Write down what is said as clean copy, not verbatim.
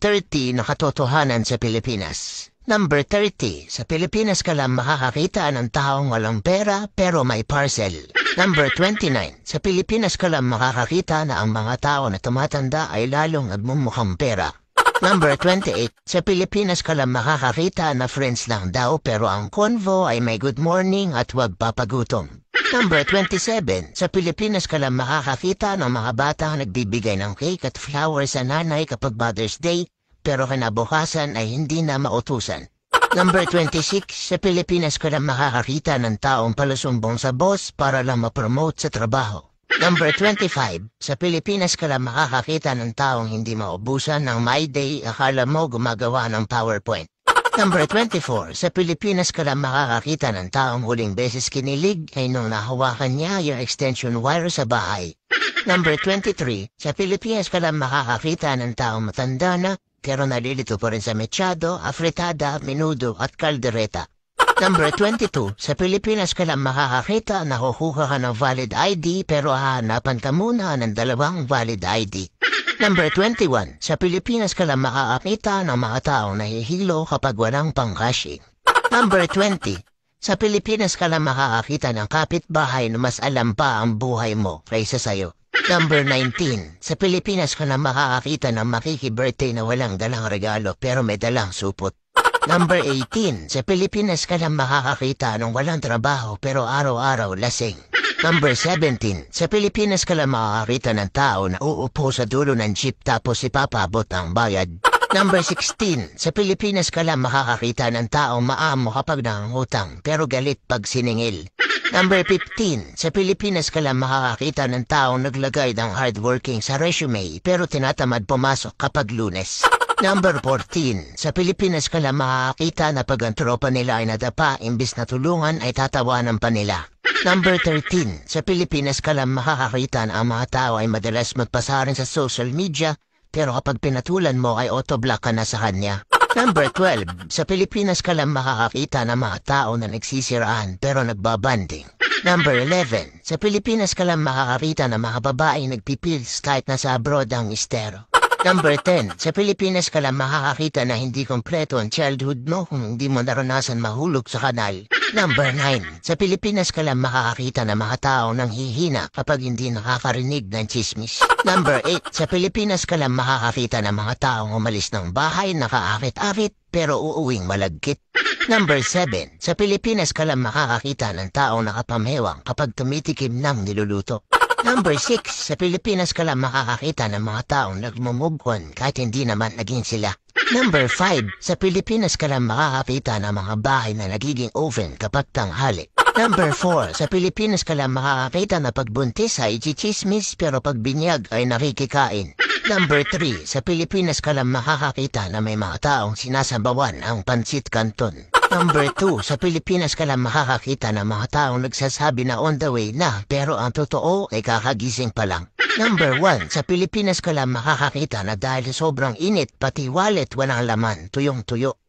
30 na katotohanan sa Pilipinas. Number 30, sa Pilipinas ka lang makakakita ng taong walang pera pero may parcel. Number 29, sa Pilipinas ka lang makakakita na ang mga tao na tumatanda ay lalong nagmumukhang pera. Number 28, sa Pilipinas ka lang makakakita na friends lang daw pero ang convo ay may good morning at wag papagutom. Number 27, sa Pilipinas ka lang makakakita ng mga bata nagbibigay ng cake at flowers sa nanay kapag Mother's Day pero kinabukasan ay hindi na mautusan. Number 26, sa Pilipinas ka lang makakakita ng taong palusumbong sa boss para lang ma-promote sa trabaho. Number 25, sa Pilipinas ka lang makakakita ng taong hindi maubusan ng My Day, akala mo gumagawa ng PowerPoint. Number 24, sa Pilipinas ka lang makakakita ng taong huling beses kinilig ay nung nahawakan niya yung extension wire sa bahay. Number 23, sa Pilipinas ka lang makakakita ng taong matanda na pero nalilito pa rin sa mechado, afritada, menudo at kaldereta. Number 22, sa Pilipinas ka lang makakakita na kukuha ka ng valid ID pero hahanapan ka muna ng dalawang valid ID. Number 21, sa Pilipinas ka lang makakakita ng mga taong nahihilo kapag walang pang-cashing. Number 20, sa Pilipinas ka lang makakakita ng kapitbahay na mas alam pa ang buhay mo kaysa sayo. Number 19, sa Pilipinas ka lang makakakita ng makiki-birthday na walang dalang regalo pero may dalang supot. Number 18, sa Pilipinas ka lang makakakita ng walang trabaho pero araw-araw lasing. Number 17, sa Pilipinas ka lang makakakita ng tao na uupo sa dulo ng jeep tapos ipapabot ang bayad. Number 16, sa Pilipinas ka lang makakakita ng taong maamo kapag nangungutang pero galit pag siningil. Number 15, sa Pilipinas ka lang makakakita ng taong naglagay ng hardworking sa resume pero tinatamad pumasok kapag Lunes. Number 14, sa Pilipinas ka lang makakakita na pag ang tropa nila ay nadapa imbis na tulungan ay tatawanan pa nila. Number 13, sa Pilipinas ka lang makakakita na ang mga tao ay madalas magpasarin sa social media pero kapag pinatulan mo ay autoblock ka na sa kanya. Number 12, sa Pilipinas ka lang makakakita ng mga tao na nagsisiraan pero nagbabanding. Number 11, sa Pilipinas ka lang makakakita ng mga babaeng nagpipils kahit nasa abroad ang estero. Number 10, sa Pilipinas ka lang makakakita na hindi kompleto ang childhood mo kung hindi mo naranasan mahulog sa kanal. Number 9, sa Pilipinas ka lang makakakita ng mga tao nang hihina kapag hindi nakakarinig ng chismis. Number 8, sa Pilipinas ka lang makakakita ng mga taong umalis ng bahay nakaakit-akit pero uuwing malagkit. Number 7, sa Pilipinas ka lang makakakita ng taong nakapamewang kapag tumitikim ng niluluto. Number 6, sa Pilipinas ka lang makakakita ng mga taong nagmumove on kahit hindi naman naging sila. Number 5, sa Pilipinas ka lang makakakita ng mga bahay na nagiging oven kapag tanghali. Number 4, sa Pilipinas ka lang makakakita na pagbuntis ay chichismis pero pagbinyag ay nakikikain. Number 3, sa Pilipinas ka lang makakakita na may mga taong sinasabawan ang pansit canton. Number 2, sa Pilipinas ka lang makakakita ng mga taong nagsasabi na on the way na pero ang totoo ay kakagising pa lang. Number 1, sa Pilipinas ka lang makakakita na dahil sobrang init pati wallet walang laman, tuyong-tuyo.